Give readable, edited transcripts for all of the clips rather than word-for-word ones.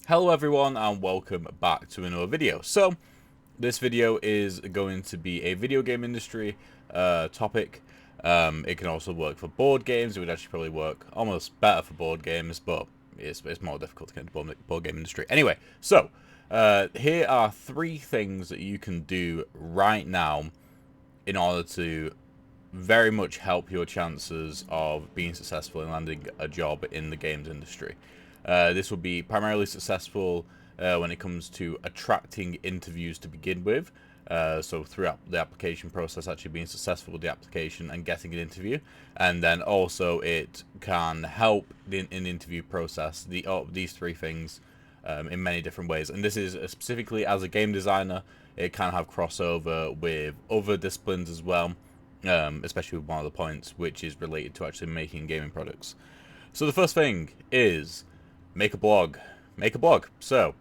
Hello everyone and welcome back to another video. So this video is going to be a video game industry topic. It can also work for board games. It would actually probably work almost better for board games, but it's more difficult to get into board game industry. Anyway, so here are 3 things that you can do right now in order to very much help your chances of being successful in landing a job in the games industry. This will be primarily successful when it comes to attracting interviews to begin with. So throughout the application process, actually being successful with the application and getting an interview, and then also it can help in the interview process. These 3 things in many different ways, and this is specifically as a game designer. It can have crossover with other disciplines as well, especially with one of the points which is related to actually making gaming products. So the first thing is make a blog. Make a blog. So,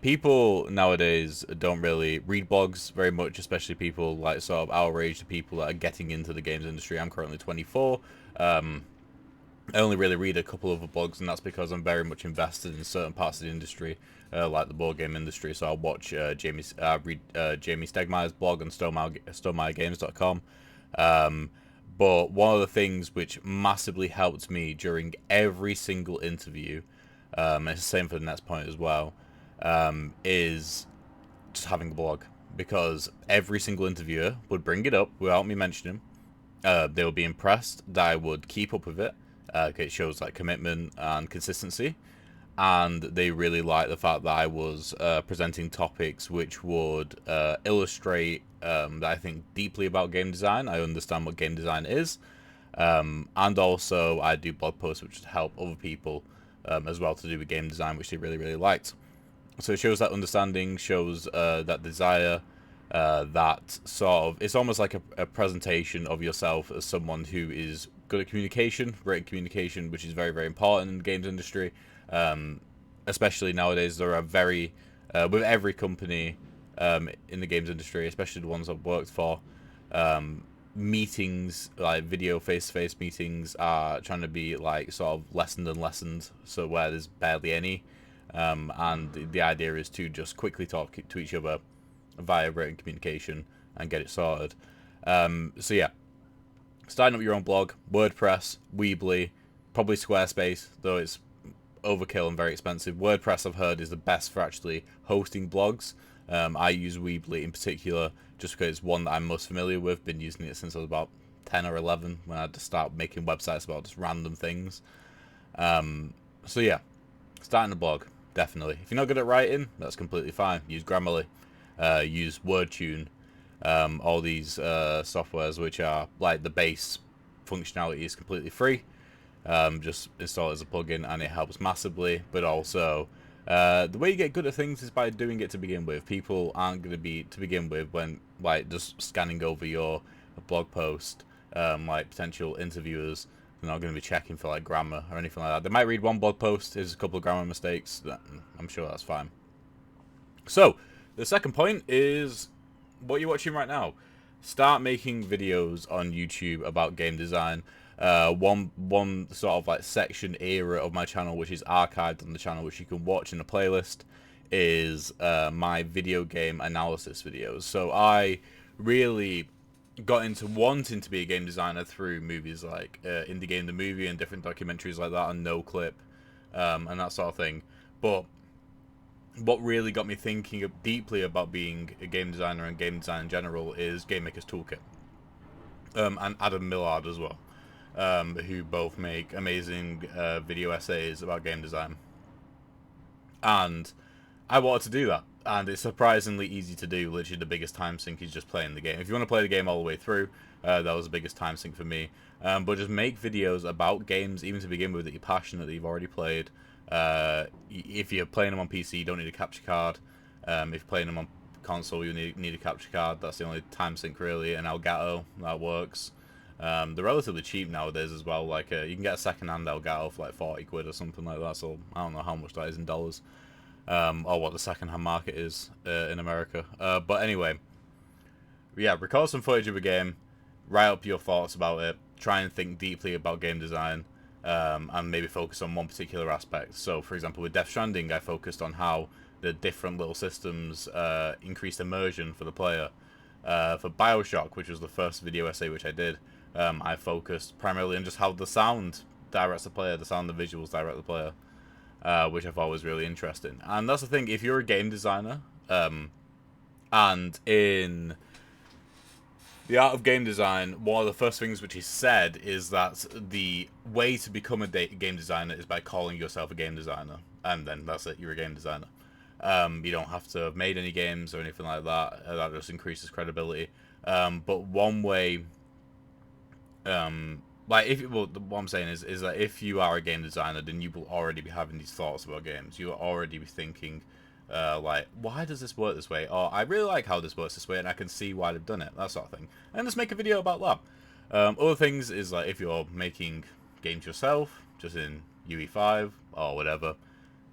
people nowadays don't really read blogs very much, especially people like sort of our age, the people that are getting into the games industry. I'm currently 24. I only really read a couple of blogs, and that's because I'm very much invested in certain parts of the industry, like the board game industry. So I'll watch read Jamie Stegmaier's blog on StoneMeierGames.com. But one of the things which massively helped me during every single interview, and it's the same for the next point as well, is just having a blog. Because every single interviewer would bring it up without me mentioning them. They would be impressed that I would keep up with it. It shows like commitment and consistency, and they really liked the fact that I was presenting topics which would illustrate that I think deeply about game design. I understand what game design is, and also I do blog posts which help other people as well to do with game design, which they really liked. So it shows that understanding, shows that desire, that sort of, it's almost like a presentation of yourself as someone who is good at communication, written communication, which is very important in the games industry. Especially nowadays, there are with every company in the games industry, especially the ones I've worked for, meetings, like video face-to-face meetings, are trying to be like sort of lessened, so where there's barely any. And the idea is to just quickly talk to each other via written communication and get it sorted. So yeah, starting up your own blog, WordPress, Weebly, probably Squarespace, though it's overkill and very expensive. WordPress, I've heard, is the best for actually hosting blogs. I use Weebly in particular just because it's one that I'm most familiar with. Been using it since I was about 10 or 11 when I had to start making websites about just random things. So yeah, starting a blog, definitely. If you're not good at writing, that's completely fine. Use Grammarly, use WordTune, all these softwares which are like the base functionality is completely free. Just install it as a plugin and it helps massively. But also, the way you get good at things is by doing it to begin with. People aren't going to be, to begin with, when like just scanning over your blog post, like potential interviewers. They're not going to be checking for like grammar or anything like that. They might read one blog post, there's a couple of grammar mistakes. I'm sure that's fine. So the second point is what you're watching right now. Start making videos on YouTube about game design. One sort of like section era of my channel, which is archived on the channel, which you can watch in a playlist, is my video game analysis videos. So I really got into wanting to be a game designer through movies like Indie Game the Movie and different documentaries like that on NoClip, and that sort of thing. But what really got me thinking deeply about being a game designer and game design in general is Game Maker's Toolkit, and Adam Millard as well, who both make amazing video essays about game design. And I wanted to do that, and it's surprisingly easy to do. Literally, the biggest time sink is just playing the game. If you want to play the game all the way through, that was the biggest time sink for me. But just make videos about games, even to begin with, that you're passionate, that you've already played. If you're playing them on PC, you don't need a capture card. If you're playing them on console, you need a capture card. That's the only time sink really. And Elgato, that works. They're relatively cheap nowadays as well. Like you can get a second-hand Elgato for like 40 quid or something like that. So I don't know how much that is in dollars, or what the second-hand market is in America. But anyway, yeah, record some footage of a game, write up your thoughts about it, try and think deeply about game design, and maybe focus on one particular aspect. So, for example, with Death Stranding, I focused on how the different little systems increased immersion for the player. For Bioshock, which was the first video essay which I did, I focused primarily on just how the sound directs the player, the sound, the visuals direct the player, which I thought was really interesting. And that's the thing, if you're a game designer, and in the art of game design, one of the first things which he said is that the way to become a game designer is by calling yourself a game designer, and then that's it, you're a game designer. You don't have to have made any games or anything like that. That just increases credibility. But one way, what I'm saying is that if you are a game designer, then you will already be having these thoughts about games. You will already be thinking, like, why does this work this way? Or I really like how this works this way, and I can see why they've done it. That sort of thing. And just make a video about that. Other things is like if you're making games yourself, just in UE5 or whatever,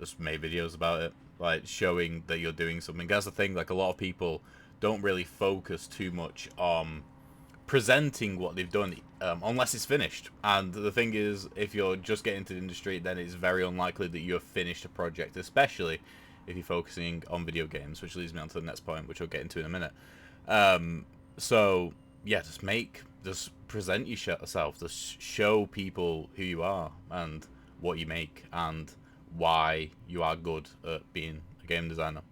just make videos about it, like showing that you're doing something. That's the thing. Like a lot of people don't really focus too much on presenting what they've done unless it's finished. And the thing is, if you're just getting into the industry, then it's very unlikely that you have finished a project, especially if you're focusing on video games, which leads me on to the next point, which I'll get into in a minute. So yeah, just present yourself, just show people who you are and what you make and why you are good at being a game designer.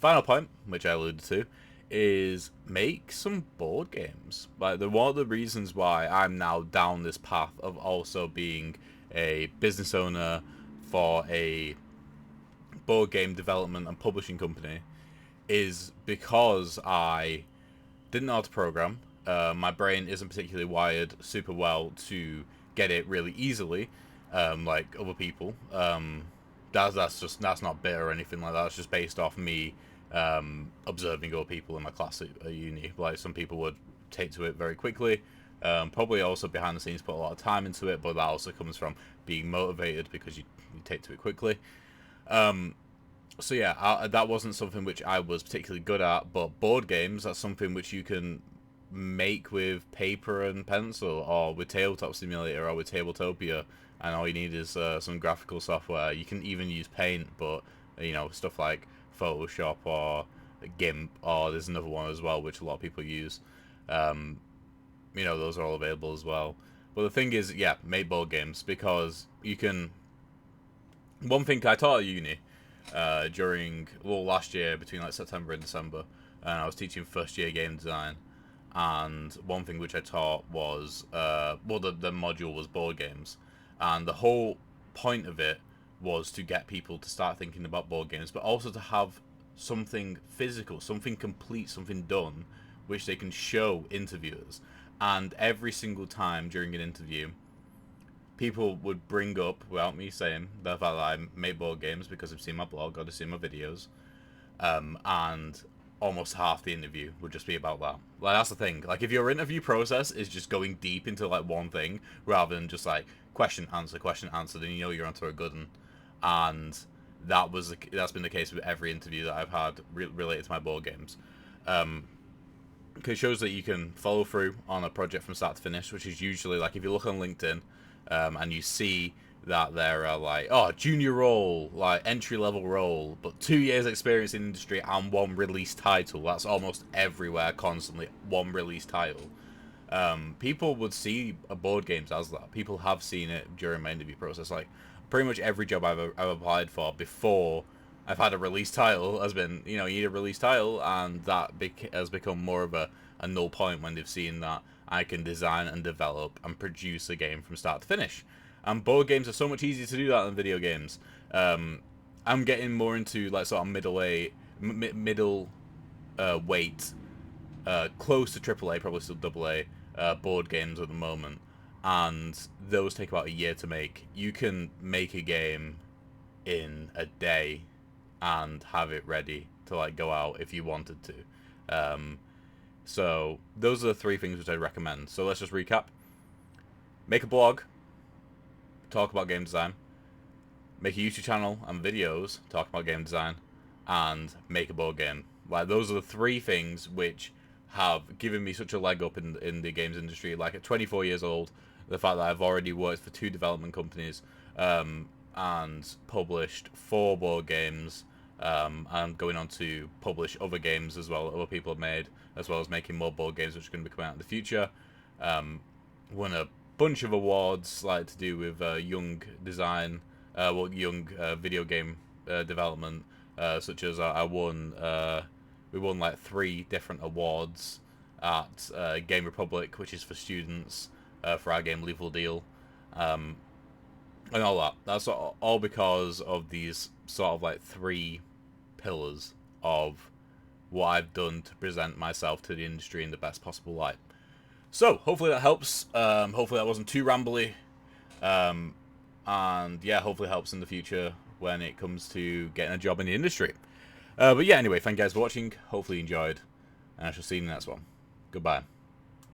Final point, which I alluded to, is make some board games. Like, one of the reasons why I'm now down this path of also being a business owner for a board game development and publishing company is because I didn't know how to program. My brain isn't particularly wired super well to get it really easily, like other people. That's not bitter or anything like that. It's just based off me observing other people in my class at uni. Like, some people would take to it very quickly, probably also behind the scenes put a lot of time into it, but that also comes from being motivated because you take to it quickly. So yeah, that wasn't something which I was particularly good at, but board games, that's something which you can make with paper and pencil, or with Tabletop Simulator, or with Tabletopia, and all you need is some graphical software. You can even use Paint, but stuff like Photoshop or GIMP, or there's another one as well which a lot of people use. Those are all available as well. But the thing is, yeah, make board games, because you can. One thing I taught at uni during last year, between like September and December, and I was teaching first year game design, and one thing which I taught was the module was board games, and the whole point of it was to get people to start thinking about board games, but also to have something physical, something complete, something done, which they can show interviewers. And every single time during an interview, people would bring up, without me saying, the fact that I make board games because they've seen my blog or they've seen my videos, and almost half the interview would just be about that. Like, that's the thing. Like, if your interview process is just going deep into like one thing rather than just like question answer, then you're onto a good one. And that's been the case with every interview that I've had related to my board games. Because it shows that you can follow through on a project from start to finish, which is usually like if you look on LinkedIn, and you see that there are like, junior role, like entry level role, but 2 years experience in industry and one release title. That's almost everywhere, constantly one release title. People would see board games as that. People have seen it during my interview process. Like, pretty much every job I've applied for before I've had a release title has been, you need a release title, and that has become more of a null point when they've seen that I can design and develop and produce a game from start to finish. And board games are so much easier to do that than video games. I'm getting more into like sort of middle weight, close to AAA, probably still AA, board games at the moment, and those take about a year to make. You can make a game in a day and have it ready to like go out if you wanted to. So those are the three things which I recommend. So let's just recap. Make a blog, talk about game design. Make a YouTube channel and videos, talk about game design. And make a board game. Like, those are the three things which have given me such a leg up in the games industry. Like, at 24 years old, the fact that I've already worked for 2 development companies, and published 4 board games. I'm going on to publish other games as well that other people have made, as well as making more board games which are going to be coming out in the future. Won a bunch of awards like to do with young design, young video game development, such as we won like 3 different awards at Game Republic, which is for students, for our game Lethal Deal, and all that. That's all because of these sort of like 3 pillars of what I've done to present myself to the industry in the best possible light. So hopefully that helps. Hopefully that wasn't too rambly, and yeah, hopefully it helps in the future when it comes to getting a job in the industry. But yeah, anyway, thank you guys for watching. Hopefully you enjoyed, and I shall see you in the next one. Goodbye.